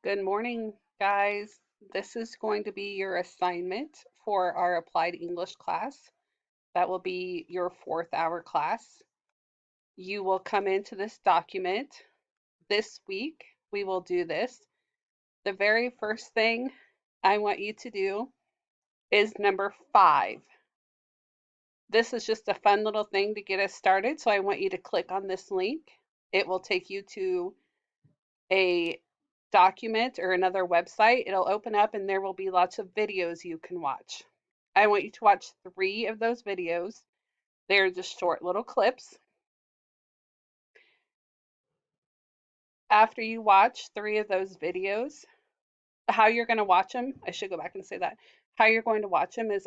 Good morning, guys. This is going to be your assignment for our Applied English class. That will be your fourth hour class. You will come into this document this week. We will do this. The very first thing I want you to do is number 5. This is just a fun little thing to get us started. So I want you to click on this link. It will take you to a document or another website. It'll open up and there will be lots of videos you can watch. I want you to watch 3 of those videos. They're just short little clips. After you watch 3 of those videos, how you're going to watch them, I should go back and say that. How you're going to watch them is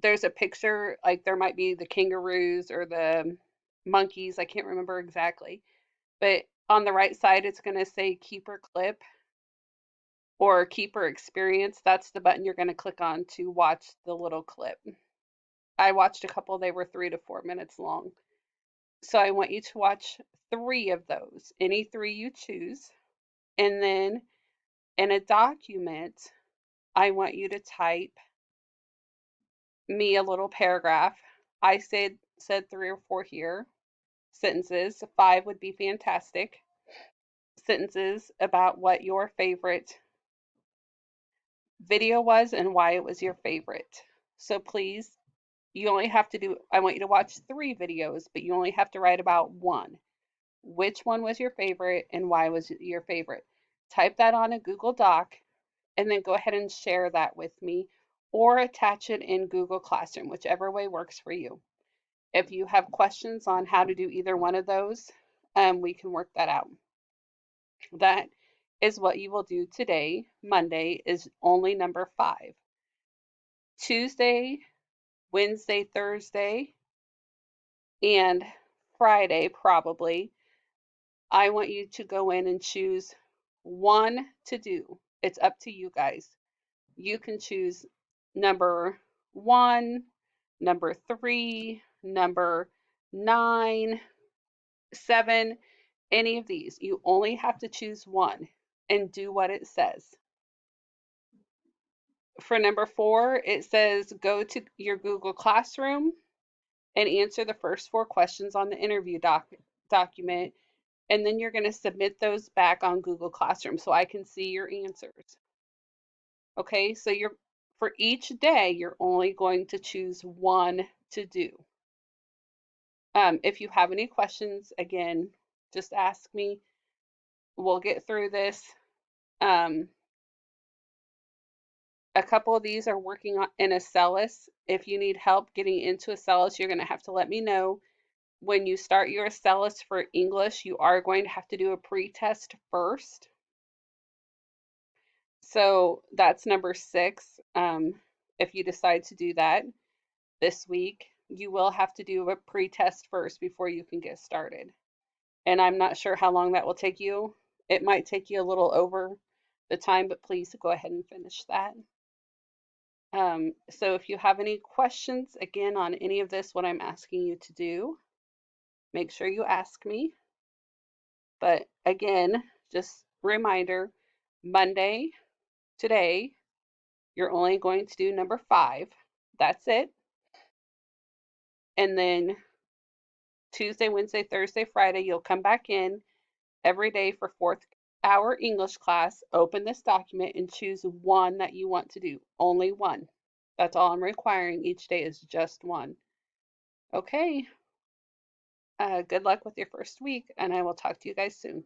there's a picture, like there might be the kangaroos or the monkeys, I can't remember exactly. But on the right side, it's going to say keeper clip or keeper experience. That's the button you're going to click on to watch the little clip. I watched a couple, they were 3 to 4 minutes long. So I want you to watch 3 of those, any 3 you choose. And then in a document, I want you to type me a little paragraph. I said 3 or 4 here. Sentences, 5 would be fantastic. Sentences about what your favorite video was and why it was your favorite. So please, you only have to do, I want you to watch 3 videos, but you only have to write about one. Which one was your favorite and why was it your favorite? Type that on a Google Doc and then go ahead and share that with me or attach it in Google Classroom, whichever way works for you. If you have questions on how to do either one of those, we can work that out. That is what you will do today. Monday is only number 5. Tuesday, Wednesday, Thursday, and Friday, probably, I want you to go in and choose one to do. It's up to you guys. You can choose number 1, number 3, number 9, 7, any of these. You only have to choose one and do what it says. For number 4, it says go to your Google Classroom and answer the first 4 questions on the interview document, and then you're going to submit those back on Google Classroom so I can see your answers. Okay, so you're for each day, you're only going to choose one to do. If you have any questions, again, just ask me. We'll get through this. Um, a couple of these are working on in Acellus. If you need help getting into Acellus, you're going to have to let me know. When you start your Acellus for English, you are going to have to do a pre-test first. So that's number 6. If you decide to do that this week, you will have to do a pre-test first before you can get started. And I'm not sure how long that will take you. It might take you a little over the time, but please go ahead and finish that. So if you have any questions, again, on any of this, what I'm asking you to do, make sure you ask me. But again, just reminder, Monday, today, you're only going to do number 5. That's it. And then Tuesday, Wednesday, Thursday, Friday, you'll come back in every day for fourth hour English class. Open this document and choose one that you want to do. Only one. That's all I'm requiring. Each day is just one. Okay. Good luck with your first week, and I will talk to you guys soon.